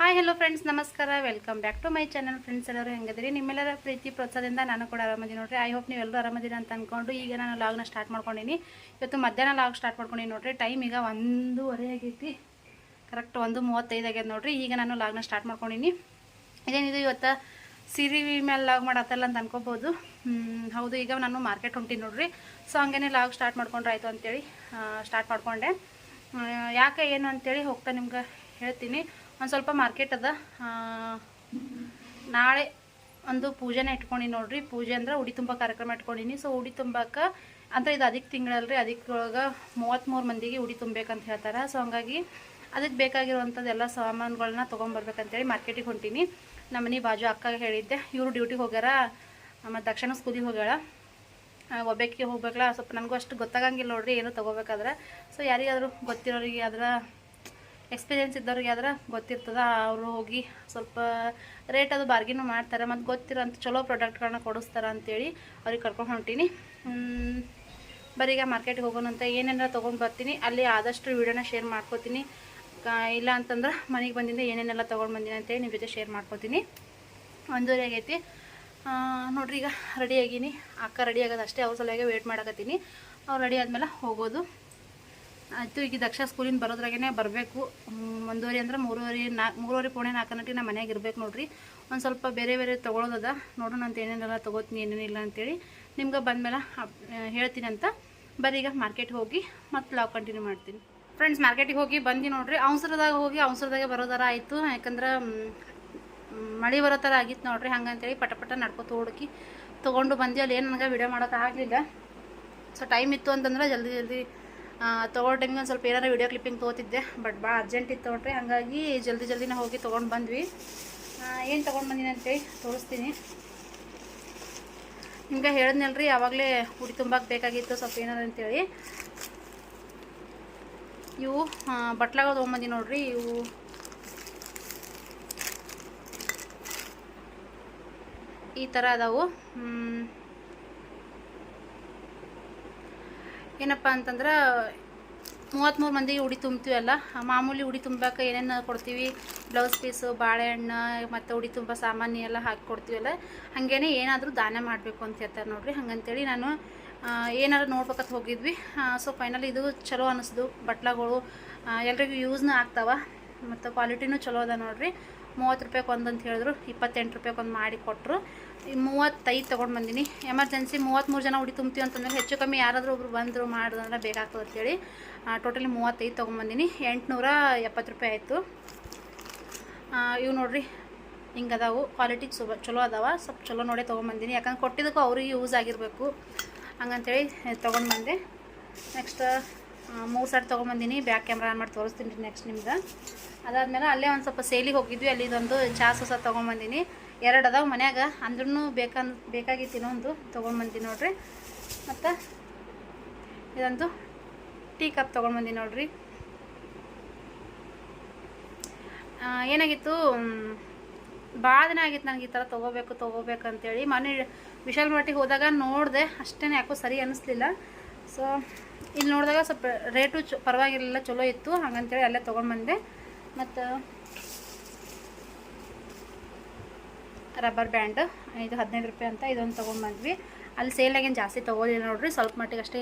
Hi hello friends, ನಮಸ್ಕಾರ. Welcome back to my channel. Friends ಎಲ್ಲರೂ ಹೆಂಗದಿರಿ? ನಿಮ್ಮೆಲ್ಲರ ಪ್ರೀತಿ ಪ್ರೋತ್ಸಾಹದಿಂದ ನಾನು ಕೂಡ ಆರಾಮದಿ ನೋಡ್ರಿ. ಐ ಹೋಪ್ ನೀವೆಲ್ಲರೂ ಆರಾಮದಿರಿ ಅಂತ ಅಂದ್ಕೊಂಡು ಈಗ ನಾನು ಲಾಗ್ನ ಸ್ಟಾರ್ಟ್ ಮಾಡ್ಕೊಂಡಿನಿ. ಇವತ್ತು ಮಧ್ಯಾಹ್ನ ಲಾಗ್ ಸ್ಟಾರ್ಟ್ ಮಾಡ್ಕೊಂಡಿನಿ ನೋಡ್ರಿ. ಟೈಮ್ ಈಗ 1:30 ಆಗೈತಿ, ಕರೆಕ್ಟ್ 1:35 ಆಗ್ಯದ ನೋಡ್ರಿ. ಈಗ ನಾನು ಲಾಗ್ನ ಸ್ಟಾರ್ಟ್ ಮಾಡ್ಕೊಂಡಿನಿ. ಇದೇನಿದು ಇವತ್ತು ಸೀರೆ ಮೇಲೆ ಲಾಗ್ ಮಾಡತ್ತಲ್ಲ ಅಂತ ಅನ್ಕೋಬೋದು. ಹೌದು, ಈಗ ನಾನು ಮಾರ್ಕೆಟ್ ಹೊಂಟೀನಿ ನೋಡ್ರಿ. ಸೊ ಹಂಗೇನೆ ಲಾಗ್ ಸ್ಟಾರ್ಟ್ ಮಾಡ್ಕೊಂಡ್ರೆ ಆಯಿತು ಅಂತೇಳಿ ಸ್ಟಾರ್ಟ್ ಮಾಡ್ಕೊಂಡೆ. ಯಾಕೆ ಏನು ಅಂತೇಳಿ ಹೋಗ್ತಾ ನಿಮ್ಗೆ ಹೇಳ್ತೀನಿ. ಒಂದು ಸ್ವಲ್ಪ ಮಾರ್ಕೆಟ್ ಅದ. ನಾಳೆ ಒಂದು ಪೂಜೆನ ಇಟ್ಕೊಂಡು ನೋಡ್ರಿ. ಪೂಜೆ ಅಂದ್ರೆ ಉಡಿ ತುಂಬ ಕಾರ್ಯಕ್ರಮ ಇಟ್ಕೊಂಡಿನಿ. ಸೊ ಉಡಿ ತುಂಬಕ್ಕೆ ಅಂದರೆ ಇದು ಅದಕ್ಕೆ ತಿಂಗಳಲ್ರಿ, ಅದಕ್ಕೊಳಗೆ 33 ಮಂದಿಗೆ ಉಡಿ ತುಂಬಬೇಕಂತ ಹೇಳ್ತಾರೆ. ಸೊ ಹಂಗಾಗಿ ಅದಕ್ಕೆ ಬೇಕಾಗಿರುವಂಥದ್ದು ಎಲ್ಲ ಸಾಮಾನುಗಳನ್ನ ತೊಗೊಂಬರ್ಬೇಕಂತೇಳಿ ಮಾರ್ಕೆಟಿಗೆ ಹೊಂಟೀನಿ. ನಮ್ಮನೆ ಬಾಜು ಅಕ್ಕಾಗ ಹೇಳಿದ್ದೆ, ಇವರು ಡ್ಯೂಟಿಗೆ ಹೋಗ್ಯಾರ ಮತ್ತು ದಕ್ಷಿಣ ಸ್ಕೂಲಿಗೆ ಹೋಗ್ಯಾಳ. ಒಬ್ಬಾಕಿಗೆ ಹೋಗ್ಬೇಕಲ್ಲ, ಸ್ವಲ್ಪ ನನಗೂ ಅಷ್ಟು ಗೊತ್ತಾಗಂಗಿಲ್ಲ ನೋಡ್ರಿ ಏನು ತೊಗೋಬೇಕಾದ್ರೆ. ಸೊ ಯಾರಿಗಾದರೂ ಗೊತ್ತಿರೋರಿಗೆ ಆದ್ರೆ ಎಕ್ಸ್ಪೀರಿಯೆನ್ಸ್ ಇದ್ದವ್ರಿಗೆ ಆದ್ರೆ ಗೊತ್ತಿರ್ತದ. ಅವರು ಹೋಗಿ ಸ್ವಲ್ಪ ರೇಟ್ ಅದು ಬಾರ್ಗಿನೂ ಮಾಡ್ತಾರೆ ಮತ್ತು ಗೊತ್ತಿರೋಂಥ ಚಲೋ ಪ್ರಾಡಕ್ಟ್ಗಳನ್ನ ಕೊಡಿಸ್ತಾರೆ ಅಂತೇಳಿ ಅವ್ರಿಗೆ ಕರ್ಕೊಂಡು ಹೊಂಟೀನಿ. ಬರೀಗ ಮಾರ್ಕೆಟಿಗೆ ಹೋಗೋಣಂತ ಏನೇನಾರ ತೊಗೊಂಡು ಬರ್ತೀನಿ. ಅಲ್ಲಿ ಆದಷ್ಟು ವೀಡಿಯೋನ ಶೇರ್ ಮಾಡ್ಕೋತೀನಿ. ಇಲ್ಲ ಅಂತಂದ್ರೆ ಮನೆಗೆ ಬಂದಿಂದ ಏನೇನೆಲ್ಲ ತೊಗೊಂಡು ಬಂದೀನಿ ಅಂತೇಳಿ ನಿಮ್ಮ ಜೊತೆ ಶೇರ್ ಮಾಡ್ಕೋತೀನಿ. 1:30 ಆಗೈತಿ ನೋಡ್ರಿ. ಈಗ ರೆಡಿ ಆಗೀನಿ. ಅಕ್ಕ ರೆಡಿ ಆಗೋದು ಅಷ್ಟೇ, ಅವ್ರ ಸಲುವಾಗಿ ವೇಟ್ ಮಾಡಕತ್ತೀನಿ. ಅವ್ರು ರೆಡಿ ಆದಮೇಲೆ ಹೋಗೋದು ಆಯಿತು. ಈಗ ದಕ್ಷ ಸ್ಕೂಲಿಂದ ಬರೋದ್ರಾಗೇ ಬರಬೇಕು. 1:30 ಅಂದ್ರೆ 3:30 ಪೌಣೆ 4 ಗಂಟೆಗೆ ನಾನು ಮನೆಯಾಗ ಇರ್ಬೇಕು ನೋಡ್ರಿ. ಒಂದು ಸ್ವಲ್ಪ ಬೇರೆ ಬೇರೆ ತೊಗೊಳೋದದ, ನೋಡೋಣ ಅಂತ ಏನೇನೆಲ್ಲ ತೊಗೋತೀನಿ ಏನೇನಿಲ್ಲ ಅಂತೇಳಿ ನಿಮ್ಗೆ ಬಂದಮೇಲೆ ಹೇಳ್ತೀನಿ ಅಂತ. ಬರೀ ಈಗ ಮಾರ್ಕೆಟ್ಗೆ ಹೋಗಿ ಮತ್ತೆ ಲಾಗ್ ಕಂಟಿನ್ಯೂ ಮಾಡ್ತೀನಿ. ಫ್ರೆಂಡ್ಸ್, ಮಾರ್ಕೆಟಿಗೆ ಹೋಗಿ ಬಂದು ನೋಡ್ರಿ. ಅವಸರದಾಗೆ ಬರೋದರ ಆಯಿತು. ಯಾಕಂದ್ರೆ ಮಳೆ ಬರೋ ಥರ ಆಗಿತ್ತು ನೋಡ್ರಿ. ಹಂಗಂತೇಳಿ ಪಟ ನಡ್ಕೊತ ಹುಡುಕಿ ತೊಗೊಂಡು ಬಂದು. ಅಲ್ಲಿ ಏನು ನನಗೆ ವಿಡಿಯೋ ಮಾಡೋಕೆ ಆಗಲಿಲ್ಲ. ಸೊ ಟೈಮ್ ಇತ್ತು ಅಂತಂದ್ರೆ ಜಲ್ದಿ ತೊಗೊಳ್ಳೋ ಟೈಮಿಗೆ ಒಂದು ಸ್ವಲ್ಪ ಏನಾರು ವಿಡಿಯೋ ಕ್ಲಿಪ್ಪಿಂಗ್ ತೊಗೋತಿದ್ದೆ. ಬಟ್ ಭಾಳ ಅರ್ಜೆಂಟ್ ಇತ್ತು ನೋಡ್ರಿ. ಹಾಗಾಗಿ ಜಲ್ದಿನೇ ಹೋಗಿ ತೊಗೊಂಡು ಬಂದ್ವಿ. ಏನು ತೊಗೊಂಡು ಬಂದೀನಿ ಅಂತೇಳಿ ತೋರಿಸ್ತೀನಿ ನಿಮಗೆ. ಹೇಳಿದ್ನಲ್ರಿ ಯಾವಾಗಲೇ ಉಡಿ ತುಂಬಕ್ಕೆ ಬೇಕಾಗಿತ್ತು ಸ್ವಲ್ಪ ಏನಾರು ಅಂತೇಳಿ. ಇವು ಬಟ್ಲಾಗಳು ತೊಗೊಂಬಂದಿ ನೋಡ್ರಿ. ಇವು ಈ ಥರ ಅದಾವು. ಏನಪ್ಪ ಅಂತಂದ್ರೆ 33 ಮಂದಿಗೆ ಉಡಿ ತುಂಬ್ತೀವಲ್ಲ, ಮಾಮೂಲಿ ಉಡಿ ತುಂಬಕ್ಕೆ ಏನೇನು ಕೊಡ್ತೀವಿ, ಬ್ಲೌಸ್ ಪೀಸು, ಬಾಳೆಹಣ್ಣು ಮತ್ತು ಉಡಿ ತುಂಬ ಸಾಮಾನ್ಯ ಎಲ್ಲ ಹಾಕಿ ಕೊಡ್ತೀವಲ್ಲ, ಹಾಗೇನೆ ಏನಾದರೂ ದಾನ ಮಾಡಬೇಕು ಅಂತ ಹೇಳ್ತಾರೆ ನೋಡ್ರಿ. ಹಂಗಂತೇಳಿ ನಾನು ಏನಾದ್ರು ನೋಡ್ಬೇಕಂತ ಹೋಗಿದ್ವಿ. ಸೊ ಫೈನಲಿ ಇದು ಚಲೋ ಅನ್ನಿಸ್ದು. ಬಟ್ಲಾಗಳು ಎಲ್ರಿಗೂ ಯೂಸ್ನೂ ಆಗ್ತಾವ ಮತ್ತು ಕ್ವಾಲಿಟಿನೂ ಚಲೋ ಅದ ನೋಡ್ರಿ. 30 ರೂಪಾಯಿಗೆ ಒಂದು ಅಂತ ಹೇಳಿದ್ರು, 28 ರೂಪಾಯಿಗೆ ಒಂದು ಮಾಡಿ ಕೊಟ್ಟರು. 35 ತೊಗೊಂಡು ಬಂದೀನಿ. ಎಮರ್ಜೆನ್ಸಿ 33 ಜನ ಉಡಿ ತುಂಬ್ತೀವಿ ಅಂತಂದ್ರೆ ಹೆಚ್ಚು ಕಮ್ಮಿ ಯಾರಾದರೂ ಒಬ್ರು ಬಂದರು ಮಾಡಿದ್ರೆ ಬೇಕಾಗ್ತದೆ ಅಂತೇಳಿ ಟೋಟಲಿ 35 ತೊಗೊಂಬಂದೀನಿ. 870 ರೂಪಾಯಿ ಆಯಿತು. ಇವು ನೋಡ್ರಿ ಹಿಂಗೆ ಅದಾವು. ಕ್ವಾಲಿಟಿ ಚಲೋ ಅದಾವ. ಸ್ವಲ್ಪ ಚಲೋ ನೋಡೇ ತೊಗೊಂಬಂದೀನಿ. ಯಾಕಂದ್ರೆ ಕೊಟ್ಟಿದ್ದಕ್ಕೂ ಅವ್ರಿಗೆ ಯೂಸ್ ಆಗಿರಬೇಕು ಹಂಗಂತೇಳಿ ತೊಗೊಂಡು ಬಂದೆ. ನೆಕ್ಸ್ಟ್ 3 ಸೆಟ್ ತೊಗೊಂಬಂದೀನಿ. ಬ್ಯಾಕ್ ಕ್ಯಾಮ್ರಾ ಆನ್ ಮಾಡಿ ತೋರಿಸ್ತೀನಿ ರೀ ನೆಕ್ಸ್ಟ್ ನಿಮ್ಗೆ. ಅದಾದಮೇಲೆ ಅಲ್ಲೇ ಒಂದು ಸ್ವಲ್ಪ ಸೇಲಿಗೆ ಹೋಗಿದ್ವಿ. ಅಲ್ಲಿ ಇದೊಂದು ಚಾ ಸೊಸ ತೊಗೊಂಬಂದೀನಿ. 2 ಅದಾವೆ ಮನ್ಯಾಗ, ಅಂದ್ರೂ ಬೇಕಾಗಿತ್ತು ಇನ್ನೊಂದು ತೊಗೊಂಡ್ಬಂದೀನಿ ನೋಡ್ರಿ. ಮತ್ತು ಇದೊಂದು ಟೀ ಕಪ್ ತೊಗೊಂಡ್ಬಂದೀನಿ ನೋಡ್ರಿ. ಏನಾಗಿತ್ತು, ಭಾಳ ದಿನ ಆಗಿತ್ತು ನನಗೆ ಈ ಥರ ತೊಗೋಬೇಕಂತೇಳಿ. ಮನೆ ವಿಶಾಲ್ ಮಾರ್ಟಿಗೆ ಹೋದಾಗ ನೋಡಿದೆ, ಅಷ್ಟೇ ಯಾಕೋ ಸರಿ ಅನ್ನಿಸ್ಲಿಲ್ಲ. ಸೊ ಇಲ್ಲಿ ನೋಡಿದಾಗ ಸ್ವಲ್ಪ ರೇಟು ಪರವಾಗಿರಲಿಲ್ಲ, ಚಲೋ ಇತ್ತು. ಹಾಗಂತೇಳಿ ಅಲ್ಲೇ ತೊಗೊಂಡ್ಬಂದೆ. ಮತ್ತು ರಬ್ಬರ್ ಬ್ಯಾಂಡ್ ಇದು 15 ರೂಪಾಯಿ ಅಂತ ಇದೊಂದು ತೊಗೊಂಡ್ಬಂದ್ವಿ. ಅಲ್ಲಿ ಸೇಲಾಗೇನು ಜಾಸ್ತಿ ತೊಗೊಳಿಲ್ಲ ನೋಡ್ರಿ. ಸ್ವಲ್ಪ ಮಟ್ಟಿಗೆ ಅಷ್ಟೇ,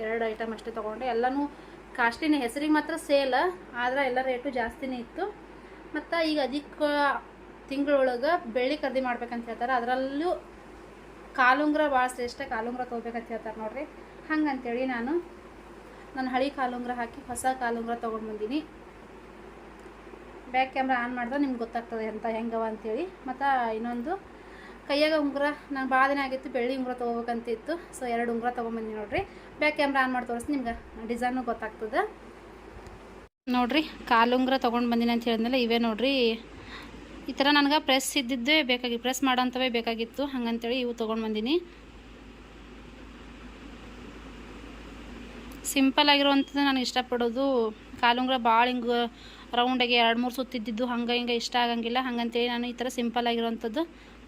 ಎರಡು ಐಟಮ್ ಅಷ್ಟೇ ತೊಗೊಂಡೆ. ಎಲ್ಲನೂ ಕಾಸ್ಟ್ಲಿನೇ, ಹೆಸರಿಗೆ ಮಾತ್ರ ಸೇಲ್, ಆದರೆ ಎಲ್ಲ ರೇಟು ಜಾಸ್ತಿನೇ ಇತ್ತು. ಮತ್ತು ಈಗ ತಿಂಗಳೊಳಗೆ ಬೆಳ್ಳಿ ಖರೀದಿ ಮಾಡ್ಬೇಕಂತ ಹೇಳ್ತಾರೆ. ಅದರಲ್ಲೂ ಕಾಲುಂಗ್ರ ಭಾಳ ಶ್ರೇಷ್ಠ, ಕಾಲುಂಗ್ರ ತೊಗೋಬೇಕಂತ ಹೇಳ್ತಾರೆ ನೋಡ್ರಿ. ಹಂಗಂತೇಳಿ ನಾನು ಹಳೆ ಕಾಲುಂಗ್ರ ಹಾಕಿ ಹೊಸ ಕಾಲುಂಗ್ರ ತೊಗೊಂಡ್ಬಂದೀನಿ. ಬ್ಯಾಕ್ ಕ್ಯಾಮ್ರಾ ಆನ್ ಮಾಡಿದ್ರೆ ನಿಮ್ಗೆ ಗೊತ್ತಾಗ್ತದೆ ಹೆಂಗವ ಅಂತೇಳಿ. ಮತ್ತು ಇನ್ನೊಂದು ಕೈಯಾಗ ಉಂಗುರ, ನಾನು ಭಾಳ ದಿನ ಆಗಿತ್ತು ಬೆಳ್ಳಿ ಉಂಗುರ ತೊಗೋಬೇಕಂತಿತ್ತು. ಸೊ 2 ಉಂಗುರ ತೊಗೊಂಬಂದಿ ನೋಡ್ರಿ. ಬ್ಯಾಕ್ ಕ್ಯಾಮ್ರಾ ಆನ್ ಮಾಡಿ ತೋರಿಸಿ ನಿಮ್ಗೆ ಡಿಸೈನು ಗೊತ್ತಾಗ್ತದೆ ನೋಡ್ರಿ. ಕಾಲುಂಗುರ ತೊಗೊಂಡು ಬಂದಿನಿ ಅಂತ ಹೇಳಿದ್ಮೇಲೆ ಇವೇ ನೋಡ್ರಿ. ಈ ಥರ ನನಗೆ ಪ್ರೆಸ್ ಇದ್ದಿದ್ದೇ ಬೇಕಾಗಿತ್ತು, ಪ್ರೆಸ್ ಮಾಡೋಂಥವೇ ಬೇಕಾಗಿತ್ತು. ಹಂಗಂತೇಳಿ ಇವು ತೊಗೊಂಡು ಬಂದೀನಿ. ಸಿಂಪಲ್ ಆಗಿರುವಂಥದ್ದು ನನಗೆ ಇಷ್ಟಪಡೋದು. ಕಾಲುಂಗುರ ಭಾಳ ಹಿಂಗೆ ರೌಂಡಾಗಿ 2-3 ಸುತ್ತಿದ್ದು ಹಂಗೆ ಹಿಂಗೆ ಇಷ್ಟ ಆಗಂಗಿಲ್ಲ. ಹಂಗಂತೇಳಿ ನಾನು ಈ ಥರ ಸಿಂಪಲ್ ಆಗಿರೋವಂಥದ್ದು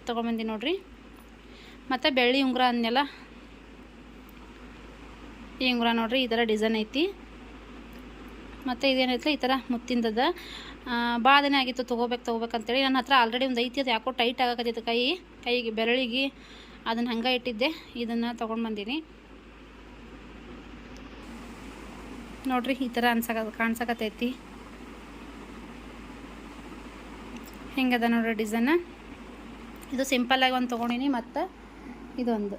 ತೊಗೊಂಬಂದಿ ನೋಡ್ರಿ. ಮತ್ತು ಬೆಳ್ಳಿ ಉಂಗುರ ಅಂದೆಲ್ಲ, ಈ ಉಂಗುರ ನೋಡ್ರಿ ಈ ಥರ ಡಿಸೈನ್ ಐತಿ. ಮತ್ತು ಇದೇನೈತೆ ಈ ಥರ ಮುತ್ತಿಂದದ. ಭಾಳ ದಿನ ಆಗಿತ್ತು ತೊಗೋಬೇಕಂತೇಳಿ. ನನ್ನ ಹತ್ರ ಆಲ್ರೆಡಿ ಒಂದು ಐತಿ, ಅದು ಯಾಕೋ ಟೈಟ್ ಆಗಕತ್ತಿತ್ತು ಕೈಗೆ ಬೆರಳಿಗೆ, ಅದನ್ನು ಹಂಗೆ ಇಟ್ಟಿದ್ದೆ. ಇದನ್ನು ತೊಗೊಂಡು ಬಂದೀನಿ ನೋಡ್ರಿ. ಈ ಥರ ಕಾಣ್ಸಕತ್ತೈತಿ. ಹೆಂಗದ ನೋಡ್ರಿ ಡಿಸೈನ್. ಇದು ಸಿಂಪಲ್ಲಾಗಿ ಒಂದು ತೊಗೊಂಡಿನಿ. ಮತ್ತು ಇದೊಂದು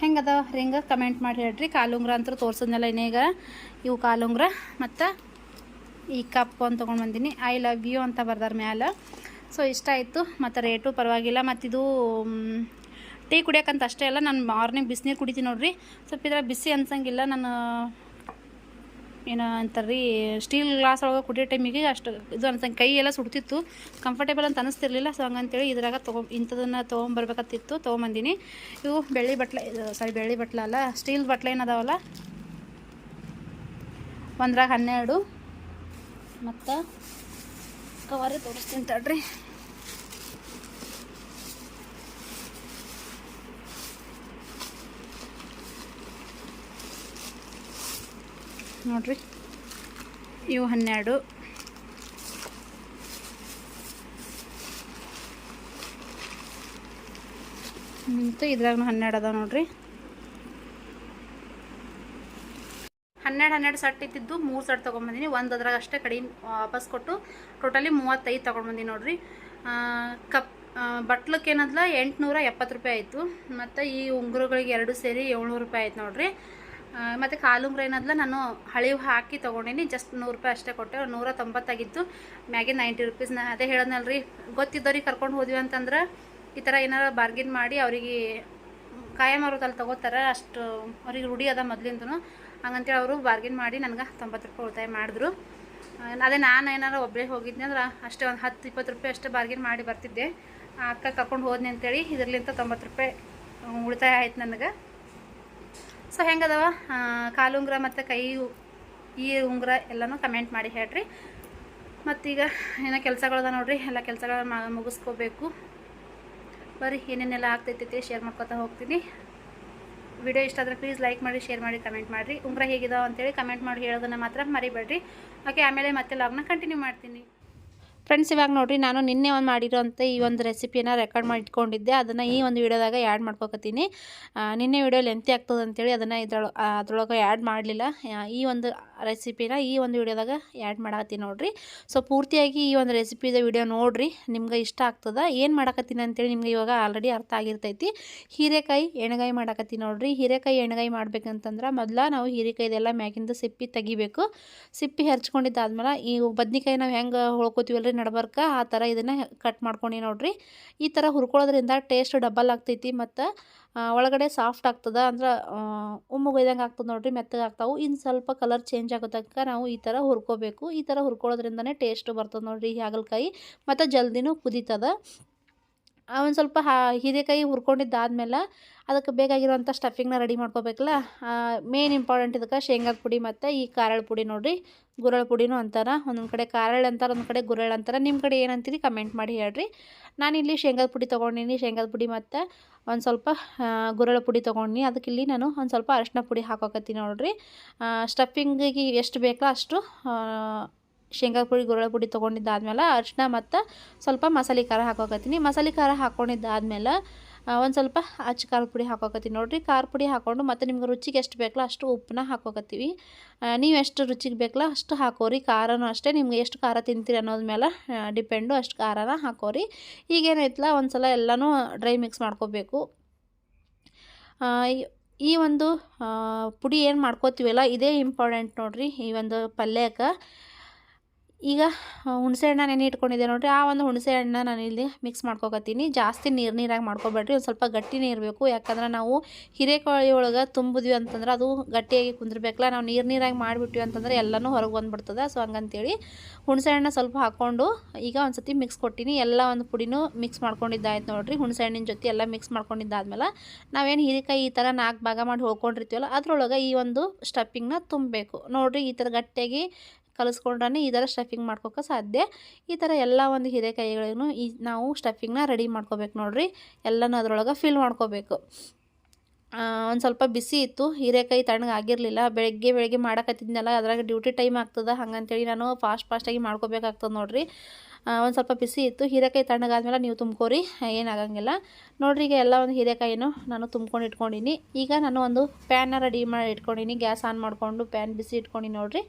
ಹೆಂಗದ ರಿಂಗ ಕಮೆಂಟ್ ಮಾಡಿ ಹೇಳ್ರಿ. ಕಾಲುಂಗ್ರ ಅಂತೂ ತೋರ್ಸೋದ್ನೆಲ್ಲ ಇನ್ನೀಗ. ಇವು ಕಾಲುಂಗ್ರ ಮತ್ತು ಈ ಕಪ್ ಒಂದು ತೊಗೊಂಡು ಬಂದೀನಿ. ಐ ಲವ್ ಯು ಅಂತ ಬರ್ದಾರ ಮ್ಯಾಲೆ. ಸೊ ಇಷ್ಟ ಆಯಿತು. ಮತ್ತು ರೇಟು ಪರವಾಗಿಲ್ಲ. ಮತ್ತಿದು ಟೀ ಕುಡಿಯೋಕ್ಕಂತ ಅಷ್ಟೇ ಅಲ್ಲ, ನಾನು ಮಾರ್ನಿಂಗ್ ಬಿಸಿನೀರು ಕುಡಿತೀನಿ ನೋಡ್ರಿ. ಸ್ವಲ್ಪ ಇದ್ರ ಬಿಸಿ ಅನ್ಸಂಗಿಲ್ಲ. ನಾನು ಏನು ಅಂತಾರ್ರಿ, ಸ್ಟೀಲ್ ಗ್ಲಾಸ್ ಒಳಗೆ ಕುಡಿಯೋ ಟೈಮಿಗೆ ಅಷ್ಟು ಇದು ಅನ್ಸಂಗೆ, ಕೈ ಎಲ್ಲ ಸುಡ್ತಿತ್ತು, ಕಂಫರ್ಟೇಬಲ್ ಅಂತ ಅನಿಸ್ತಿರ್ಲಿಲ್ಲ. ಸೊ ಹಂಗಂತೇಳಿ ಇದ್ರಾಗ ಇಂಥದನ್ನು ತೊಗೊಂಬರ್ಬೇಕತ್ತಿತ್ತು, ತೊಗೊಂಬಂದಿನಿ. ಇವು ಬೆಳ್ಳಿ ಬಟ್ಲ ಅಲ್ಲ, ಸ್ಟೀಲ್ ಬಟ್ಲೆ ಏನದಾವಲ್ಲ, ಒಂದ್ರಾಗ 12. ಮತ್ತು ಕವರೇ ತೋರಿಸ್ತೀನಿ ತಡ್ರಿ. ನೋಡ್ರಿ, ಇವು 12. ಮತ್ತು ಇದ್ರಾಗ 12 ಅದಾವ ನೋಡ್ರಿ. 12 ಸೆಟ್ ಇದ್ದಿದ್ದು 3 ಸೆಟ್ ತೊಗೊಂಬಂದಿನಿ. ಒಂದು ಅದ್ರಾಗ ಅಷ್ಟೇ ಕಡಿಮೆ ವಾಪಸ್ ಕೊಟ್ಟು ಟೋಟಲಿ 35 ತೊಗೊಂಡ್ಬಂದಿನಿ ನೋಡ್ರಿ. ಬಟ್ಲಕ್ಕೆ ಏನದ್ಲ 870 ರೂಪಾಯಿ ಆಯಿತು. ಮತ್ತು ಈ ಉಂಗುರಗಳಿಗೆ 2 ಸೇರಿ 700 ರೂಪಾಯಿ ಆಯ್ತು ನೋಡ್ರಿ. ಮತ್ತು ಕಾಲುಂಗ್ರ ಏನದ್ಲ ನಾನು ಹಳಿವು ಹಾಕಿ ತೊಗೊಂಡಿನಿ. ಜಸ್ಟ್ 100 ರೂಪಾಯಿ ಅಷ್ಟೇ ಕೊಟ್ಟೆ. 190 ಆಗಿತ್ತು, ಮ್ಯಾಗೆ 90 ರೂಪೀಸ್. ಅದೇ ಹೇಳೋದಲ್ರಿ, ಗೊತ್ತಿದ್ದವ್ರಿಗೆ ಕರ್ಕೊಂಡು ಹೋದ್ವಿ ಅಂತಂದ್ರೆ ಈ ಥರ ಏನಾರು ಬಾರ್ಗಿನ್ ಮಾಡಿ ಅವರಿಗೆ ಕಾಯಂ ಅವ್ರು ಅಲ್ಲಿ ತೊಗೋತಾರೆ. ಅಷ್ಟು ಅವ್ರಿಗೆ ರೂಢಿ ಅದ ಮೊದಲಿಂದೂ. ಹಂಗಂತೇಳಿ ಅವರು ಬಾರ್ಗಿನ್ ಮಾಡಿ ನನಗೆ 90 ರೂಪಾಯಿ ಉಳಿತಾಯ ಮಾಡಿದ್ರು. ಅದೇ ನಾನು ಏನಾರು ಒಬ್ಬರೇ ಹೋಗಿದ್ನಿ ಅಂದ್ರೆ ಅಷ್ಟೇ ಒಂದು 10-20 ರೂಪಾಯಿ ಅಷ್ಟೇ ಬಾರ್ಗಿನ್ ಮಾಡಿ ಬರ್ತಿದ್ದೆ. ಅಕ್ಕ ಕರ್ಕೊಂಡು ಹೋದ್ನಿ ಅಂತೇಳಿ ಇದರಲ್ಲಿಂದ 90 ರೂಪಾಯಿ ಉಳಿತಾಯ ಆಯ್ತು ನನಗೆ. ಸೊ ಹೆಂಗದವ ಕಾಲುಂಗ್ರ ಮತ್ತು ಈ ಉಂಗುರ ಎಲ್ಲನೂ ಕಮೆಂಟ್ ಮಾಡಿ ಹೇಳ್ರಿ. ಮತ್ತೀಗ ಏನೋ ಕೆಲಸಗಳದ ನೋಡ್ರಿ, ಎಲ್ಲ ಕೆಲಸಗಳನ್ನ ಮುಗಿಸ್ಕೋಬೇಕು. ಬರ್ರಿ ಏನೇನೆಲ್ಲ ಆಗ್ತೈತಿ ಶೇರ್ ಮಾಡ್ಕೊತಾ ಹೋಗ್ತೀನಿ. ವಿಡಿಯೋ ಇಷ್ಟ ಆದರೆ ಪ್ಲೀಸ್ ಲೈಕ್ ಮಾಡಿ, ಶೇರ್ ಮಾಡಿ, ಕಮೆಂಟ್ ಮಾಡಿರಿ. ಉಂಗುರ ಹೇಗಿದಾವೆ ಅಂತೇಳಿ ಕಮೆಂಟ್ ಮಾಡಿ ಹೇಳೋದನ್ನು ಮಾತ್ರ ಮರಿಬೇಡ್ರಿ. ಓಕೆ, ಆಮೇಲೆ ಮತ್ತೆ ಲಾಗ್ನ ಕಂಟಿನ್ಯೂ ಮಾಡ್ತೀನಿ. ಫ್ರೆಂಡ್ಸ್, ಇವಾಗ ನೋಡಿರಿ, ನಾನು ನಿನ್ನೆ ಒಂದು ಮಾಡಿರೋಂಥ ಈ ಒಂದು ರೆಸಿಪಿನ ರೆಕಾರ್ಡ್ ಮಾಡಿ ಇಟ್ಕೊಂಡಿದ್ದೆ. ಅದನ್ನು ಈ ಒಂದು ವಿಡಿಯೋದಾಗ ಆ್ಯಡ್ ಮಾಡ್ಕೊಕತ್ತೀನಿ. ನಿನ್ನೆ ವಿಡಿಯೋ ಲೆಂತಿ ಆಗ್ತದೆ ಅಂತೇಳಿ ಅದನ್ನು ಅದ್ರೊಳಗೆ ಆ್ಯಡ್ ಮಾಡಲಿಲ್ಲ. ಈ ಒಂದು ರೆಸಿಪಿನ ಈ ಒಂದು ವಿಡಿಯೋದಾಗ ಆ್ಯಡ್ ಮಾಡಕತ್ತೀನಿ ನೋಡಿರಿ. ಸೊ ಪೂರ್ತಿಯಾಗಿ ಈ ಒಂದು ರೆಸಿಪಿದ ವಿಡಿಯೋ ನೋಡಿರಿ, ನಿಮ್ಗೆ ಇಷ್ಟ ಆಗ್ತದೆ. ಏನು ಮಾಡಕತ್ತೀನಿ ಅಂತೇಳಿ ನಿಮ್ಗೆ ಇವಾಗ ಆಲ್ರೆಡಿ ಅರ್ಥ ಆಗಿರ್ತೈತಿ. ಹೀರೆಕಾಯಿ ಎಣ್ಗಾಯಿ ಮಾಡಕತ್ತೀನಿ ನೋಡಿರಿ. ಹೀರೆಕಾಯಿ ಎಣ್ಗಾಯಿ ಮಾಡ್ಬೇಕಂತಂದ್ರೆ ಮೊದಲ ನಾವು ಹೀರೆಕಾಯಿದೆಲ್ಲ ಮ್ಯಾಗಿಂದ ಸಿಪ್ಪಿ ತೆಗಿಬೇಕು. ಸಿಪ್ಪಿ ಹೆರ್ಚ್ಕೊಂಡಿದ್ದಾದ್ಮೇಲೆ ಈ ಬದ್ನಿಕಾಯಿ ನಾವು ಹೆಂಗೆ ಹೊಳ್ಕೊತೀವಲ್ರಿ ನಡ್ಬರ್ಕ, ಆ ಥರ ಇದನ್ನು ಕಟ್ ಮಾಡ್ಕೊಂಡು ನೋಡ್ರಿ. ಈ ಥರ ಹುರ್ಕೊಳ್ಳೋದ್ರಿಂದ ಟೇಸ್ಟ್ ಡಬಲ್ ಆಗ್ತೈತಿ. ಮತ್ತು ಒಳಗಡೆ ಸಾಫ್ಟ್ ಆಗ್ತದೆ, ಅಂದ್ರೆ ಉಮ್ಮುಗೊಯ್ದಂಗೆ ಆಗ್ತದೆ ನೋಡ್ರಿ, ಮೆತ್ತಗೆ ಆಗ್ತಾವೆ. ಇನ್ನು ಸ್ವಲ್ಪ ಕಲರ್ ಚೇಂಜ್ ಆಗೋ ತನಕ ನಾವು ಈ ಥರ ಹುರ್ಕೋಬೇಕು. ಈ ಥರ ಹುರ್ಕೊಳ್ಳೋದ್ರಿಂದನೇ ಟೇಸ್ಟ್ ಬರ್ತದೆ ನೋಡ್ರಿ ಹಾಗಲಕಾಯಿ. ಮತ್ತು ಜಲ್ದಿನೂ ಕುದೀತದ. ಒಂದು ಸ್ವಲ್ಪ ಹೀರೆಕಾಯಿ ಹುರ್ಕೊಂಡಿದ್ದಾದ್ಮೇಲೆ ಅದಕ್ಕೆ ಬೇಕಾಗಿರುವಂಥ ಸ್ಟಫಿಂಗ್ನ ರೆಡಿ ಮಾಡ್ಕೋಬೇಕಲ್ಲ. ಮೇನ್ ಇಂಪಾರ್ಟೆಂಟ್ ಇದಕ್ಕೆ ಶೇಂಗಾದ ಪುಡಿ ಮತ್ತು ಈ ಕಾರಳ ಪುಡಿ ನೋಡಿರಿ. ಗುರಳ ಪುಡಿನೂ ಅಂತಾರೆ, ಒಂದೊಂದು ಕಡೆ ಕಾರಳ ಅಂತಾರೆ, ಒಂದು ಕಡೆ ಗುರಳ ಅಂತಾರೆ. ನಿಮ್ಮ ಕಡೆ ಏನಂತೀರಿ ಕಮೆಂಟ್ ಮಾಡಿ ಹೇಳ್ರಿ. ನಾನಿಲ್ಲಿ ಶೇಂಗಾದ ಪುಡಿ ತೊಗೊಂಡಿನಿ. ಶೇಂಗಾದ ಪುಡಿ ಮತ್ತು ಒಂದು ಸ್ವಲ್ಪ ಗುರಳ ಪುಡಿ ತೊಗೊಂಡಿನಿ. ಅದಕ್ಕಿಲ್ಲಿ ನಾನು ಒಂದು ಸ್ವಲ್ಪ ಅರಿಶಿನ ಪುಡಿ ಹಾಕೋಕತ್ತೀನಿ ನೋಡಿರಿ. ಸ್ಟಫಿಂಗಿಗೆ ಎಷ್ಟು ಬೇಕೋ ಅಷ್ಟು ಶೇಂಗಾ ಪುಡಿ ಗುರಳ ಪುಡಿ ತೊಗೊಂಡಿದ್ದಾದ್ಮೇಲೆ ಅರಿಶಿನ ಮತ್ತು ಸ್ವಲ್ಪ ಮಸಾಲೆ ಖಾರ ಹಾಕೋಕತ್ತೀನಿ. ಮಸಾಲೆ ಖಾರ ಹಾಕ್ಕೊಂಡಿದ್ದಾದ್ಮೇಲೆ ಒಂದು ಸ್ವಲ್ಪ ಅಚ್ಚ ಖಾರದ ಪುಡಿ ಹಾಕೋಕತ್ತೀನಿ ನೋಡಿರಿ. ಖಾರ ಪುಡಿ ಹಾಕ್ಕೊಂಡು ಮತ್ತು ನಿಮ್ಗೆ ರುಚಿಗೆ ಎಷ್ಟು ಬೇಕಲ್ಲ ಅಷ್ಟು ಉಪ್ಪನ್ನ ಹಾಕೋಕತ್ತೀವಿ. ನೀವು ಎಷ್ಟು ರುಚಿಗೆ ಬೇಕಲ್ಲ ಅಷ್ಟು ಹಾಕೋರಿ. ಖಾರನೂ ಅಷ್ಟೇ, ನಿಮ್ಗೆ ಎಷ್ಟು ಖಾರ ತಿಂತೀರಿ ಅನ್ನೋದ ಮೇಲೆ ಡಿಪೆಂಡು. ಅಷ್ಟು ಖಾರನ ಹಾಕೋರಿ. ಈಗೇನೈತಲ್ಲ ಒಂದು ಸಲ ಎಲ್ಲನೂ ಡ್ರೈ ಮಿಕ್ಸ್ ಮಾಡ್ಕೋಬೇಕು. ಈ ಒಂದು ಪುಡಿ ಏನು ಮಾಡ್ಕೋತೀವಲ್ಲ ಇದೇ ಇಂಪಾರ್ಟೆಂಟ್ ನೋಡಿರಿ ಈ ಒಂದು ಪಲ್ಯಕ್ಕೆ. ಈಗ ಹುಣಸೆ ಹಣ್ಣು ನೆನೆ ಇಟ್ಕೊಂಡಿದ್ದೆ ನೋಡಿರಿ. ಆ ಒಂದು ಹುಣಸೆ ಹಣ್ಣು ನಾನು ಇಲ್ಲಿ ಮಿಕ್ಸ್ ಮಾಡ್ಕೊಕತ್ತೀನಿ. ಜಾಸ್ತಿ ನೀರಾಗಿ ಮಾಡ್ಕೊಬೇಡ್ರಿ, ಒಂದು ಸ್ವಲ್ಪ ಗಟ್ಟಿನೇ ಇರಬೇಕು. ಯಾಕಂದ್ರೆ ನಾವು ಹೀರೆಕಾಯಿ ಒಳಗೆ ತುಂಬಿದ್ವಿ ಅಂತಂದ್ರೆ ಅದು ಗಟ್ಟಿಯಾಗಿ ಕುಂದಿರ್ಬೇಕಲ್ಲ. ನಾವು ನೀರಾಗಿ ಮಾಡಿಬಿಟ್ವಿ ಅಂತಂದ್ರೆ ಎಲ್ಲನೂ ಹೊರಗೆ ಬಂದುಬಿಡ್ತದೆ. ಸೊ ಹಂಗಂತೇಳಿ ಹುಣಸೆ ಹಣ್ಣು ಸ್ವಲ್ಪ ಹಾಕ್ಕೊಂಡು ಈಗ ಒಂದು ಸತಿ ಮಿಕ್ಸ್ ಕೊಟ್ಟಿನಿ. ಎಲ್ಲ ಒಂದು ಪುಡಿನೂ ಮಿಕ್ಸ್ ಮಾಡ್ಕೊಂಡಿದ್ದಾಯ್ತು ನೋಡಿರಿ. ಹುಣಸೆ ಹಣ್ಣಿನ ಜೊತೆ ಎಲ್ಲ ಮಿಕ್ಸ್ ಮಾಡ್ಕೊಂಡಿದ್ದಾದ್ಮೇಲೆ ನಾವೇನು ಹೀರೆಕಾಯಿ ಈ ಥರ 4 ಭಾಗ ಮಾಡಿ ಹೋಗ್ಕೊಂಡಿರ್ತೀವಲ್ಲ ಅದ್ರೊಳಗೆ ಈ ಒಂದು ಸ್ಟಫಿಂಗ್ನ ತುಂಬಬೇಕು ನೋಡಿರಿ. ಈ ಥರ ಗಟ್ಟಿಯಾಗಿ ಕಲಿಸ್ಕೊಂಡ್ರೆ ಈ ಥರ ಸ್ಟಫಿಂಗ್ ಮಾಡ್ಕೋಕೆ ಸಾಧ್ಯ. ಈ ಥರ ಎಲ್ಲ ಒಂದು ಹೀರೆಕಾಯಿಗಳನ್ನು ನಾವು ಸ್ಟಫಿಂಗ್ನ ರೆಡಿ ಮಾಡ್ಕೋಬೇಕು ನೋಡಿರಿ. ಎಲ್ಲನೂ ಅದರೊಳಗೆ ಫಿಲ್ ಮಾಡ್ಕೋಬೇಕು. ಒಂದು ಸ್ವಲ್ಪ ಬಿಸಿ ಇತ್ತು, ಹೀರೆಕಾಯಿ ತಣ್ಣಗಾಗಿರಲಿಲ್ಲ. ಬೆಳಗ್ಗೆ ಮಾಡಕತ್ತಿದ್ನಲ್ಲ, ಅದ್ರಾಗ ಡ್ಯೂಟಿ ಟೈಮ್ ಆಗ್ತದೆ, ಹಂಗಂತೇಳಿ ನಾನು ಫಾಸ್ಟಾಗಿ ಮಾಡ್ಕೋಬೇಕಾಗ್ತದೆ ನೋಡಿರಿ. ಒಂದು ಸ್ವಲ್ಪ ಬಿಸಿ ಇತ್ತು. ಹೀರೆಕಾಯಿ ತಣ್ಣಗಾದ್ಮೇಲೆ ನೀವು ತುಂಬ್ಕೋರಿ, ಏನಾಗಂಗಿಲ್ಲ ನೋಡಿರಿ. ಈಗ ಎಲ್ಲ ಒಂದು ಹೀರೆಕಾಯಿನೂ ನಾನು ತುಂಬ್ಕೊಂಡು ಇಟ್ಕೊಂಡಿನಿ. ಈಗ ನಾನು ಒಂದು ಪ್ಯಾನ್ನ ರೆಡಿ ಮಾಡಿ ಇಟ್ಕೊಂಡಿನಿ. ಗ್ಯಾಸ್ ಆನ್ ಮಾಡಿಕೊಂಡು ಪ್ಯಾನ್ ಬಿಸಿ ಇಟ್ಕೊಂಡು ನೋಡಿರಿ.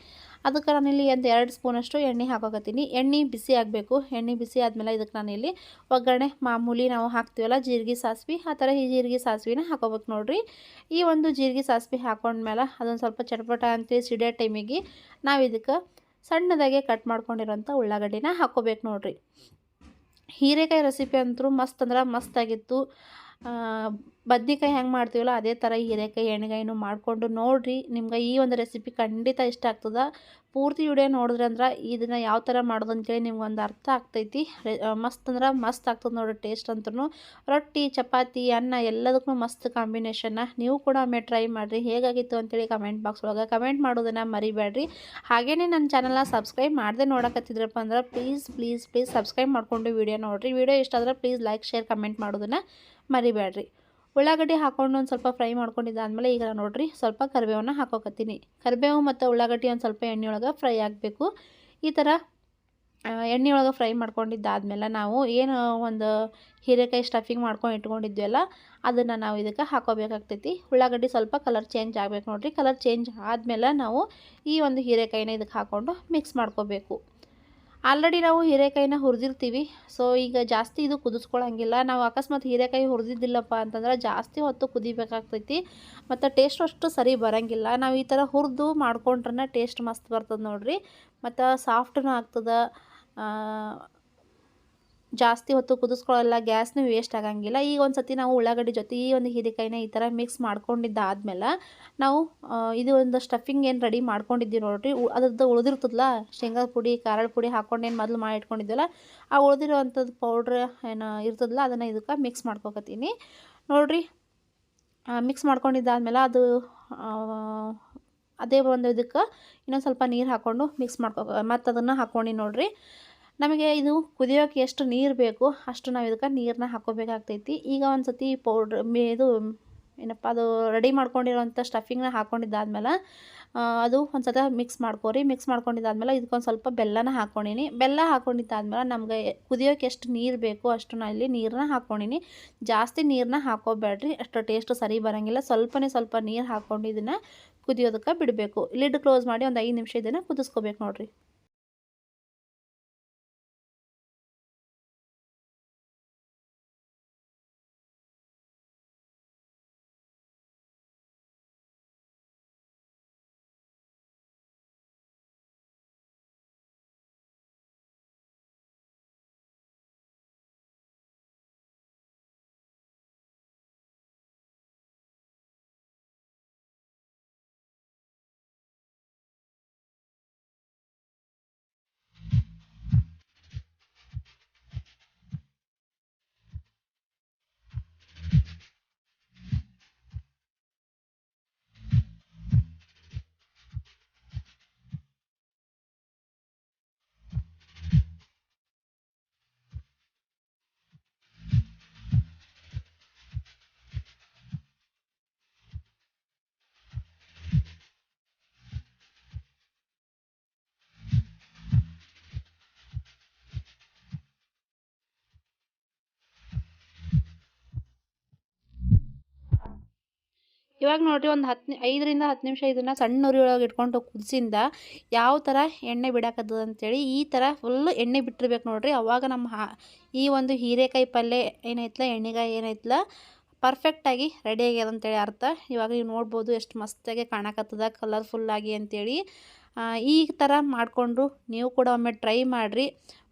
ಅದಕ್ಕೆ ನಾನಿಲ್ಲಿ ಒಂದು 2 ಸ್ಪೂನಷ್ಟು ಎಣ್ಣೆ ಹಾಕೋಕತ್ತೀನಿ. ಎಣ್ಣೆ ಬಿಸಿ ಆಗಬೇಕು. ಎಣ್ಣೆ ಬಿಸಿ ಆದಮೇಲೆ ಇದಕ್ಕೆ ನಾನಿಲ್ಲಿ ಒಗ್ಗರಣೆ ಮಾಮೂಲಿ ನಾವು ಹಾಕ್ತೀವಲ್ಲ ಜೀರಿಗೆ ಸಾಸಿವೆ, ಆ ಥರ ಈ ಜೀರಿಗೆ ಸಾಸಿವೆನ ಹಾಕೋಬೇಕು ನೋಡಿರಿ. ಈ ಒಂದು ಜೀರಿಗೆ ಸಾಸಿವೆ ಹಾಕೊಂಡ್ಮೇಲೆ ಅದೊಂದು ಸ್ವಲ್ಪ ಚಟಪಟ ಅಂತೇಳಿ ಸಿಡಿಯೋ ಟೈಮಿಗೆ ನಾವು ಇದಕ್ಕೆ ಸಣ್ಣದಾಗೆ ಕಟ್ ಮಾಡ್ಕೊಂಡಿರೋಂಥ ಉಳ್ಳಾಗಡ್ಡಿನ ಹಾಕ್ಕೋಬೇಕು ನೋಡಿರಿ. ಹೀರೆಕಾಯಿ ರೆಸಿಪಿ ಅಂತೂ ಮಸ್ತ್ ಅಂದ್ರೆ ಮಸ್ತಾಗಿತ್ತು. ಬದ್ನಿಕಾಯಿ ಹೆಂಗೆ ಮಾಡ್ತೀವಲ್ಲ ಅದೇ ಥರ ಹೀರೆಕಾಯಿ ಎಣ್ಣೆಗಾಯಿನೂ ಮಾಡಿಕೊಂಡು ನೋಡಿರಿ. ನಿಮ್ಗೆ ಈ ಒಂದು ರೆಸಿಪಿ ಖಂಡಿತ ಇಷ್ಟ ಆಗ್ತದೆ. ಪೂರ್ತಿ ವಿಡಿಯೋ ನೋಡಿದ್ರೆ ಅಂದ್ರೆ ಇದನ್ನು ಯಾವ ಥರ ಮಾಡೋದು ಅಂತೇಳಿ ನಿಮ್ಗೆ ಒಂದು ಅರ್ಥ ಆಗ್ತೈತಿ. ಮಸ್ತ್ ಅಂದ್ರೆ ಮಸ್ತ್ ಆಗ್ತದೆ ನೋಡಿರಿ. ಟೇಸ್ಟ್ ಅಂತೂ ರೊಟ್ಟಿ ಚಪಾತಿ ಅನ್ನ ಎಲ್ಲದಕ್ಕೂ ಮಸ್ತ್ ಕಾಂಬಿನೇಷನ್ನ. ನೀವು ಕೂಡ ಒಮ್ಮೆ ಟ್ರೈ ಮಾಡಿರಿ. ಹೇಗಾಗಿತ್ತು ಅಂತೇಳಿ ಕಮೆಂಟ್ ಬಾಕ್ಸ್ ಒಳಗೆ ಕಮೆಂಟ್ ಮಾಡೋದನ್ನು ಮರಿಬೇಡ್ರಿ. ಹಾಗೆಯೇ ನನ್ನ ಚಾನಲ್ನ ಸಬ್ಸ್ಕ್ರೈಬ್ ಮಾಡದೆ ನೋಡಕತ್ತಿದ್ರಪ್ಪ ಅಂದ್ರೆ ಪ್ಲೀಸ್ ಸಬ್ಸ್ಕ್ರೈಬ್ ಮಾಡಿಕೊಂಡು ವಿಡಿಯೋ ನೋಡಿರಿ. ವಿಡಿಯೋ ಇಷ್ಟ ಆದರೆ ಪ್ಲೀಸ್ ಲೈಕ್ ಶೇರ್ ಕಮೆಂಟ್ ಮಾಡೋದನ್ನು ಮರಿಬೇಡ್ರಿ. ಉಳ್ಳಾಗಡ್ಡಿ ಹಾಕ್ಕೊಂಡು ಒಂದು ಸ್ವಲ್ಪ ಫ್ರೈ ಮಾಡ್ಕೊಂಡಿದ್ದಾದಮೇಲೆ ಈಗ ನೋಡಿರಿ ಸ್ವಲ್ಪ ಕರಿಬೇವನ್ನ ಹಾಕೋಕತ್ತೀನಿ. ಕರಿಬೇವು ಮತ್ತು ಉಳ್ಳಾಗಡ್ಡಿ ಒಂದು ಸ್ವಲ್ಪ ಎಣ್ಣೆಯೊಳಗೆ ಫ್ರೈ ಆಗಬೇಕು. ಈ ಥರ ಎಣ್ಣೆಯೊಳಗೆ ಫ್ರೈ ಮಾಡ್ಕೊಂಡಿದ್ದಾದಮೇಲೆ ನಾವು ಏನು ಒಂದು ಹೀರೆಕಾಯಿ ಸ್ಟಫಿಂಗ್ ಮಾಡ್ಕೊಂಡು ಇಟ್ಕೊಂಡಿದ್ವಲ್ಲ ಅದನ್ನು ನಾವು ಇದಕ್ಕೆ ಹಾಕೋಬೇಕಾಗ್ತೈತಿ. ಉಳ್ಳಾಗಡ್ಡಿ ಸ್ವಲ್ಪ ಕಲರ್ ಚೇಂಜ್ ಆಗಬೇಕು ನೋಡಿರಿ. ಕಲರ್ ಚೇಂಜ್ ಆದಮೇಲೆ ನಾವು ಈ ಒಂದು ಹೀರೆಕಾಯಿನ ಇದಕ್ಕೆ ಹಾಕ್ಕೊಂಡು ಮಿಕ್ಸ್ ಮಾಡ್ಕೋಬೇಕು. ಆಲ್ರೆಡಿ ನಾವು ಹೀರೆಕಾಯಿನ ಹುರಿದಿರ್ತೀವಿ. ಸೊ ಈಗ ಜಾಸ್ತಿ ಇದು ಕುದಿಸ್ಕೊಳ್ಳೋಂಗಿಲ್ಲ. ನಾವು ಅಕಸ್ಮಾತ್ ಹೀರೆಕಾಯಿ ಹುರಿದಿದ್ದಿಲ್ಲಪ್ಪ ಅಂತಂದ್ರೆ ಜಾಸ್ತಿ ಹೊತ್ತು ಕುದಿಬೇಕಾಗ್ತೈತಿ ಮತ್ತು ಟೇಸ್ಟ್ ಅಷ್ಟು ಸರಿ ಬರೋಂಗಿಲ್ಲ. ನಾವು ಈ ಥರ ಹುರಿದು ಮಾಡ್ಕೊಂಡ್ರೆ ಟೇಸ್ಟ್ ಮಸ್ತ್ ಬರ್ತದೆ ನೋಡಿರಿ. ಮತ್ತು ಸಾಫ್ಟೂ ಆಗ್ತದೆ. ಜಾಸ್ತಿ ಹೊತ್ತು ಕುದಿಸ್ಕೊಳ್ಳಲ್ಲ, ಗ್ಯಾಸ್ನೂ ವೇಸ್ಟ್ ಆಗಂಗಿಲ್ಲ. ಈಗ ಒಂದು ಸತಿ ನಾವು ಉಳ್ಳಾಗಡ್ಡಿ ಜೊತೆ ಈ ಒಂದು ಹೀರೆಕಾಯಿನ ಈ ಥರ ಮಿಕ್ಸ್ ಮಾಡ್ಕೊಂಡಿದ್ದಾದಮೇಲೆ ನಾವು ಇದು ಒಂದು ಸ್ಟಫಿಂಗ್ ಏನು ರೆಡಿ ಮಾಡ್ಕೊಂಡಿದ್ದೀವಿ ನೋಡಿರಿ. ಅದ್ರದ್ದು ಉಳಿದಿರ್ತದಲ್ಲ ಶೇಂಗಾ ಪುಡಿ ಖಾರದ ಪುಡಿ ಹಾಕ್ಕೊಂಡೇನು ಮೊದಲು ಮಾಡಿ ಇಟ್ಕೊಂಡಿದ್ವಲ್ಲ ಆ ಉಳಿದಿರೋವಂಥದ್ದು ಪೌಡ್ರ್ ಏನು ಇರ್ತದಲ್ಲ ಅದನ್ನು ಇದಕ್ಕೆ ಮಿಕ್ಸ್ ಮಾಡ್ಕೊಕತ್ತೀನಿ ನೋಡಿರಿ. ಮಿಕ್ಸ್ ಮಾಡ್ಕೊಂಡಿದ್ದಾದಮೇಲೆ ಅದು ಅದೇ ಒಂದು ಇದಕ್ಕೆ ಇನ್ನೊಂದು ಸ್ವಲ್ಪ ನೀರು ಹಾಕ್ಕೊಂಡು ಮಿಕ್ಸ್ ಮತ್ತು ಅದನ್ನು ಹಾಕ್ಕೊಂಡು ನೋಡಿರಿ. ನಮಗೆ ಇದು ಕುದಿಯೋಕೆ ಎಷ್ಟು ನೀರು ಬೇಕು ಅಷ್ಟು ನಾವು ಇದಕ್ಕೆ ನೀರನ್ನ ಹಾಕ್ಕೋಬೇಕಾಗ್ತೈತಿ. ಈಗ ಒಂದು ಸತಿ ಪೌಡ್ರ್ ಇದು ಏನಪ್ಪ ಅದು ರೆಡಿ ಮಾಡ್ಕೊಂಡಿರೋಂಥ ಸ್ಟಫಿಂಗ್ನ ಹಾಕ್ಕೊಂಡಿದ್ದಾದ್ಮೇಲೆ ಅದು ಒಂದು ಸಲ ಮಿಕ್ಸ್ ಮಾಡ್ಕೊರಿ. ಮಿಕ್ಸ್ ಮಾಡ್ಕೊಂಡಿದ್ದಾದ್ಮೇಲೆ ಇದಕ್ಕೊಂದು ಸ್ವಲ್ಪ ಬೆಲ್ಲನ ಹಾಕ್ಕೊಂಡಿನಿ. ಬೆಲ್ಲ ಹಾಕ್ಕೊಂಡಿದ್ದಾದ್ಮೇಲೆ ನಮಗೆ ಕುದಿಯೋಕೆ ಎಷ್ಟು ನೀರು ಬೇಕು ಅಷ್ಟು ನಾನು ಇಲ್ಲಿ ನೀರನ್ನ ಹಾಕ್ಕೊಂಡಿನಿ. ಜಾಸ್ತಿ ನೀರನ್ನ ಹಾಕೋಬೇಡ್ರಿ, ಅಷ್ಟು ಟೇಸ್ಟ್ ಸರಿ ಬರೋಂಗಿಲ್ಲ. ಸ್ವಲ್ಪ ನೀರು ಹಾಕ್ಕೊಂಡು ಇದನ್ನು ಕುದಿಯೋದಕ್ಕೆ ಬಿಡಬೇಕು. ಲಿಡ್ ಕ್ಲೋಸ್ ಮಾಡಿ ಒಂದು 5 ನಿಮಿಷ ಇದನ್ನು ಕುದಿಸ್ಕೋಬೇಕು ನೋಡಿರಿ. ಇವಾಗ ನೋಡಿರಿ ಒಂದು 5 ರಿಂದ 10 ನಿಮಿಷ ಇದನ್ನು ಸಣ್ಣ ಉರಿ ಒಳಗೆ ಇಟ್ಕೊಂಡು ಕುದಿಸಿಂದ ಯಾವ ಥರ ಎಣ್ಣೆ ಬಿಡಾಕತ್ತದ ಅಂತೇಳಿ ಈ ಥರ ಫುಲ್ಲು ಎಣ್ಣೆ ಬಿಟ್ಟಿರ್ಬೇಕು ನೋಡಿರಿ. ಅವಾಗ ನಮ್ಮ ಈ ಒಂದು ಹೀರೆಕಾಯಿ ಪಲ್ಯ ಏನೈತಲ್ಲ ಎಣ್ಣೆಗಾಯಿ ಏನೈತಲ್ಲ ಪರ್ಫೆಕ್ಟಾಗಿ ರೆಡಿ ಆಗ್ಯದ ಅಂತೇಳಿ ಅರ್ಥ. ಇವಾಗ ನೀವು ನೋಡ್ಬೋದು ಎಷ್ಟು ಮಸ್ತಾಗಿ ಕಾಣಕತ್ತದ ಕಲರ್ಫುಲ್ಲಾಗಿ ಅಂತೇಳಿ. ಈ ಥರ ಮಾಡಿಕೊಂಡು ನೀವು ಕೂಡ ಒಮ್ಮೆ ಟ್ರೈ ಮಾಡಿರಿ.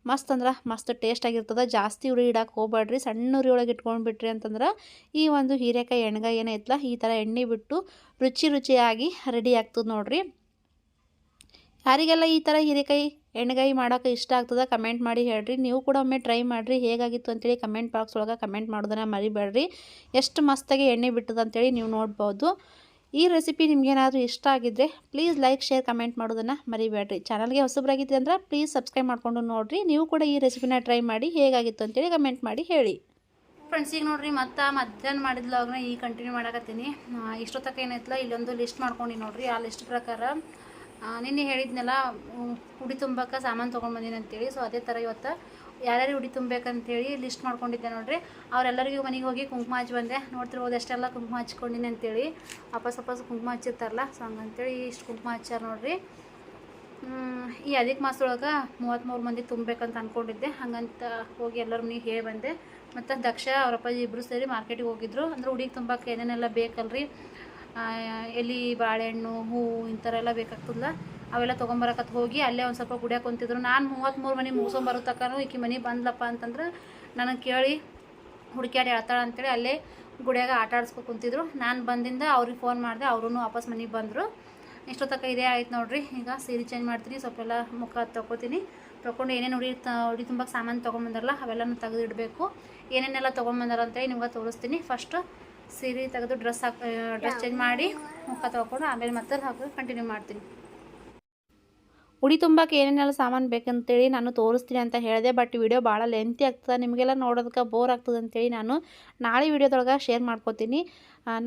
ಮಸ್ತ್ ಅಂದ್ರೆ ಮಸ್ತ್ ಟೇಸ್ಟಾಗಿರ್ತದೆ. ಜಾಸ್ತಿ ಉರಿ ಇಡಕ್ಕೆ ಹೋಗ್ಬೇಡ್ರಿ, ಸಣ್ಣ ಉರಿ ಒಳಗೆ ಇಟ್ಕೊಂಡ್ಬಿಟ್ರಿ ಅಂತಂದ್ರೆ ಈ ಒಂದು ಹೀರೆಕಾಯಿ ಎಣ್ಗಾಯಿ ಏನೈತಲ್ಲ ಈ ಥರ ಎಣ್ಣೆ ಬಿಟ್ಟು ರುಚಿಯಾಗಿ ರೆಡಿ ಆಗ್ತದೆ ನೋಡಿರಿ. ಯಾರಿಗೆಲ್ಲ ಈ ಥರ ಹೀರೆಕಾಯಿ ಎಣ್ಣೆಗಾಯಿ ಮಾಡೋಕೆ ಇಷ್ಟ ಆಗ್ತದೆ ಕಮೆಂಟ್ ಮಾಡಿ ಹೇಳ್ರಿ. ನೀವು ಕೂಡ ಒಮ್ಮೆ ಟ್ರೈ ಮಾಡಿರಿ, ಹೇಗಾಗಿತ್ತು ಅಂತೇಳಿ ಕಮೆಂಟ್ ಬಾಕ್ಸ್ ಒಳಗೆ ಕಮೆಂಟ್ ಮಾಡೋದನ್ನು ಮರಿಬೇಡ್ರಿ. ಎಷ್ಟು ಮಸ್ತಾಗಿ ಎಣ್ಣೆ ಬಿಟ್ಟದ ಅಂತೇಳಿ ನೀವು ನೋಡ್ಬೋದು. ಈ ರೆಸಿಪಿ ನಿಮಗೇನಾದರೂ ಇಷ್ಟ ಆಗಿದ್ದರೆ ಪ್ಲೀಸ್ ಲೈಕ್ ಶೇರ್ ಕಮೆಂಟ್ ಮಾಡೋದನ್ನು ಮರಿಬೇಡ್ರಿ. ಚಾನಲ್ಗೆ ಹೊಸಬರಾಗಿದ್ದರೆ ಅಂದ್ರೆ ಪ್ಲೀಸ್ ಸಬ್ಸ್ಕ್ರೈಬ್ ಮಾಡಿಕೊಂಡು ನೋಡಿರಿ. ನೀವು ಕೂಡ ಈ ರೆಸಿಪಿನ ಟ್ರೈ ಮಾಡಿ ಹೇಗಾಗಿತ್ತು ಅಂತೇಳಿ ಕಮೆಂಟ್ ಮಾಡಿ ಹೇಳಿ. ಫ್ರೆಂಡ್ಸ್, ಈಗ ನೋಡ್ರಿ ಮತ್ತೆ ಮಧ್ಯಾಹ್ನ ಮಾಡಿದ ವ್ಲಾಗ್ನ ಈಗ ಕಂಟಿನ್ಯೂ ಮಾಡಕತ್ತೀನಿ. ಇಷ್ಟೊತ್ತಕ್ಕೆ ಏನೈತಲ್ಲ ಇಲ್ಲೊಂದು ಲಿಸ್ಟ್ ಮಾಡ್ಕೊಂಡು ನೋಡ್ರಿ. ಆ ಲಿಸ್ಟ್ ಪ್ರಕಾರ ನಿನ್ನೆ ಹೇಳಿದ್ನೆಲ್ಲ ಉಡಿ ತುಂಬಕ್ಕೆ ಸಾಮಾನು ತೊಗೊಂಡು ಅಂತೇಳಿ. ಸೊ ಅದೇ ಥರ ಇವತ್ತು ಯಾರ್ಯಾರು ಉಡಿ ತುಂಬಬೇಕಂತೇಳಿ ಲಿಸ್ಟ್ ಮಾಡ್ಕೊಂಡಿದ್ದೆ ನೋಡ್ರಿ. ಅವರೆಲ್ಲರಿಗೂ ಮನೆಗೆ ಹೋಗಿ ಕುಂಕುಮ ಹಚ್ಚಿ ಬಂದೆ. ನೋಡ್ತಿರ್ಬೋದು ಎಷ್ಟೆಲ್ಲ ಕುಂಕುಮ ಹಚ್ಕೊಂಡಿನಿ ಅಂತೇಳಿ. ವಾಪಸ್ ಕುಂಕುಮ ಹಚ್ಚಿರ್ತಾರಲ್ಲ, ಸೊ ಹಂಗಂತೇಳಿ ಇಷ್ಟು ಕುಂಕುಮ ಹಚ್ಚಾರ ನೋಡ್ರಿ. ಈ ಅಧಿಕ ಮಾಸದೊಳಗೆ 33 ಮಂದಿ ತುಂಬಬೇಕಂತ ಅಂದ್ಕೊಂಡಿದ್ದೆ. ಹಂಗಂತ ಹೋಗಿ ಎಲ್ಲರ ಮನೆಗೆ ಹೇಳಿ ಬಂದೆ. ಮತ್ತು ದಕ್ಷ ಅವ್ರ ಅಪ್ಪಾಜಿ ಇಬ್ಬರು ಸೇರಿ ಮಾರ್ಕೆಟಿಗೆ ಹೋಗಿದ್ರು. ಅಂದ್ರೆ ಹುಡಿಗೆ ತುಂಬಕ್ಕೆ ಏನೇನೆಲ್ಲ ಬೇಕಲ್ರಿ, ಎಲೆ, ಬಾಳೆಹಣ್ಣು, ಹೂವು ಇಂಥರ ಎಲ್ಲ ಬೇಕಾಗ್ತದಲ್ಲ, ಅವೆಲ್ಲ ತೊಗೊಂಬರಕತ್ತು ಹೋಗಿ ಅಲ್ಲೇ ಒಂದು ಸ್ವಲ್ಪ ಗುಡಿಯಾಗ ಕುಂತಿದ್ರು. ನಾನು 33 ಮನೆ ಮುಗಿಸ್ಕೊಂಬರೋ ತಕ್ಕನೂ ಈಕಿ ಮನೆ ಬಂದ್ಲಪ್ಪ ಅಂತಂದ್ರೆ ನನಗೆ ಕೇಳಿ ಹುಡುಕ್ಯಾಡಿ ಹೇಳ್ತಾಳೆ ಅಂತೇಳಿ ಅಲ್ಲೇ ಗುಡಿಯಾಗ ಆಟ ಆಡಿಸ್ಕೊ ಕುಂತಿದ್ರು. ನಾನು ಬಂದಿಂದ ಅವ್ರಿಗೆ ಫೋನ್ ಮಾಡಿದೆ, ಅವ್ರೂ ವಾಪಸ್ ಮನೆಗೆ ಬಂದರು. ಇಷ್ಟೊತ್ತಕ್ಕ ಇದೇ ಆಯ್ತು ನೋಡ್ರಿ. ಈಗ ಸೀರೆ ಚೇಂಜ್ ಮಾಡ್ತೀನಿ, ಸ್ವಲ್ಪ ಎಲ್ಲ ಮುಖ ತೊಗೊತೀನಿ. ತೊಗೊಂಡು ಏನೇನು ಉಡಿ ತುಂಬಕ್ಕೆ ಸಾಮಾನು ತೊಗೊಂಬಂದಾರಲ್ಲ ಅವೆಲ್ಲನೂ ತೆಗೆದಿಡಬೇಕು. ಏನೇನೆಲ್ಲ ತೊಗೊಂಬಂದಾರ ಅಂತೇಳಿ ನಿಮ್ಗೆ ತೋರಿಸ್ತೀನಿ. ಫಸ್ಟು ಸೀರೆ ತೆಗೆದು ಡ್ರೆಸ್ ಚೇಂಜ್ ಮಾಡಿ ಮುಖ ತೊಗೊಂಡು ಆಮೇಲೆ ಮತ್ತೆ ಕಂಟಿನ್ಯೂ ಮಾಡ್ತೀನಿ. ಉಡಿ ತುಂಬಕ್ಕೆ ಏನೇನೆಲ್ಲ ಸಾಮಾನು ಬೇಕಂತೇಳಿ ನಾನು ತೋರಿಸ್ತೀನಿ ಅಂತ ಹೇಳಿದೆ. ಬಟ್ ವಿಡಿಯೋ ಭಾಳ ಲೆಂತಿ ಆಗ್ತದೆ, ನಿಮಗೆಲ್ಲ ನೋಡೋದಕ್ಕೆ ಬೋರ್ ಆಗ್ತದೆ ಅಂತೇಳಿ ನಾನು ನಾಳೆ ವಿಡಿಯೋದೊಳಗೆ ಶೇರ್ ಮಾಡ್ಕೋತೀನಿ.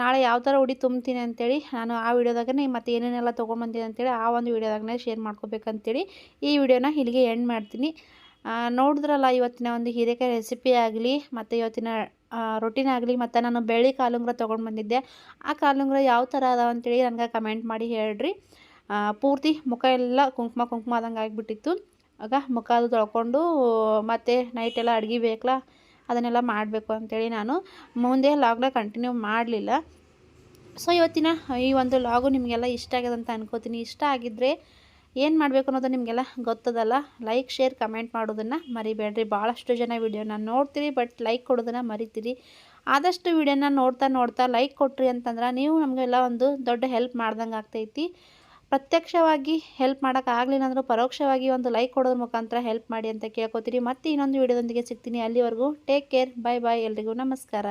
ನಾಳೆ ಯಾವ ಥರ ಉಡಿ ತುಂಬ್ತೀನಿ ಅಂತೇಳಿ ನಾನು ಆ ವಿಡಿಯೋದಾಗನೇ ಮತ್ತು ಏನೇನೆಲ್ಲ ತೊಗೊಂಬಂತೀನಿ ಅಂತೇಳಿ ಆ ಒಂದು ವಿಡಿಯೋದಾಗನೇ ಶೇರ್ ಮಾಡ್ಕೋಬೇಕಂತೇಳಿ ಈ ವಿಡಿಯೋನ ಇಲ್ಲಿಗೆ ಎಂಡ್ ಮಾಡ್ತೀನಿ. ನೋಡಿದ್ರಲ್ಲ, ಇವತ್ತಿನ ಒಂದು ಹೀರೆಕಾಯಿ ರೆಸಿಪಿ ಆಗಲಿ ಮತ್ತು ಇವತ್ತಿನ ರೊಟ್ಟಿನ ಆಗಲಿ, ಮತ್ತು ನಾನು ಬೆಳ್ಳಿ ಕಾಲುಂಗ್ರ ತೊಗೊಂಡು ಬಂದಿದ್ದೆ. ಆ ಕಾಲುಂಗ್ರ ಯಾವ ಥರ ಅದಾವ ಅಂತೇಳಿ ನನಗೆ ಕಮೆಂಟ್ ಮಾಡಿ ಹೇಳ್ರಿ. ಪೂರ್ತಿ ಮುಖ ಎಲ್ಲ ಕುಂಕುಮ ಆದಂಗೆ ಆಗಿಬಿಟ್ಟಿತ್ತು. ಆಗ ಮುಖ ಅದು ತೊಳ್ಕೊಂಡು ಮತ್ತು ನೈಟೆಲ್ಲ ಅಡುಗೆ ಬೇಕಲ್ಲ ಅದನ್ನೆಲ್ಲ ಮಾಡಬೇಕು ಅಂಥೇಳಿ ನಾನು ಮುಂದೆ ಲಾಗ್ನ ಕಂಟಿನ್ಯೂ ಮಾಡಲಿಲ್ಲ. ಸೊ ಇವತ್ತಿನ ಈ ಒಂದು ಲಾಗು ನಿಮಗೆಲ್ಲ ಇಷ್ಟ ಆಗಿದೆ ಅಂತ ಅನ್ಕೋತೀನಿ. ಇಷ್ಟ ಆಗಿದ್ದರೆ ಏನು ಮಾಡಬೇಕು ಅನ್ನೋದು ನಿಮಗೆಲ್ಲ ಗೊತ್ತದಲ್ಲ. ಲೈಕ್, ಶೇರ್, ಕಮೆಂಟ್ ಮಾಡೋದನ್ನು ಮರಿಬೇಡ್ರಿ. ಭಾಳಷ್ಟು ಜನ ವಿಡಿಯೋನ ನೋಡ್ತೀರಿ, ಬಟ್ ಲೈಕ್ ಕೊಡೋದನ್ನು ಮರಿತೀರಿ. ಆದಷ್ಟು ವಿಡಿಯೋನ ನೋಡ್ತಾ ಲೈಕ್ ಕೊಟ್ರಿ ಅಂತಂದ್ರೆ ನೀವು ನಮಗೆಲ್ಲ ಒಂದು ದೊಡ್ಡ ಹೆಲ್ಪ್ ಮಾಡ್ದಂಗೆ ಆಗ್ತೈತಿ. ಪ್ರತ್ಯಕ್ಷವಾಗಿ ಹೆಲ್ಪ್ ಮಾಡೋಕ್ಕಾಗಲಿಲ್ಲ ಅಂದರೂ ಪರೋಕ್ಷವಾಗಿ ಒಂದು ಲೈಕ್ ಕೊಡೋದ್ರ ಮುಖಾಂತರ ಹೆಲ್ಪ್ ಮಾಡಿ ಅಂತ ಕೇಳ್ಕೊತೀರಿ. ಮತ್ತೆ ಇನ್ನೊಂದು ವಿಡಿಯೋದೊಂದಿಗೆ ಸಿಗ್ತೀನಿ. ಅಲ್ಲಿವರೆಗೂ ಟೇಕ್ ಕೇರ್, ಬಾಯ್ ಬಾಯ್, ಎಲ್ರಿಗೂ ನಮಸ್ಕಾರ.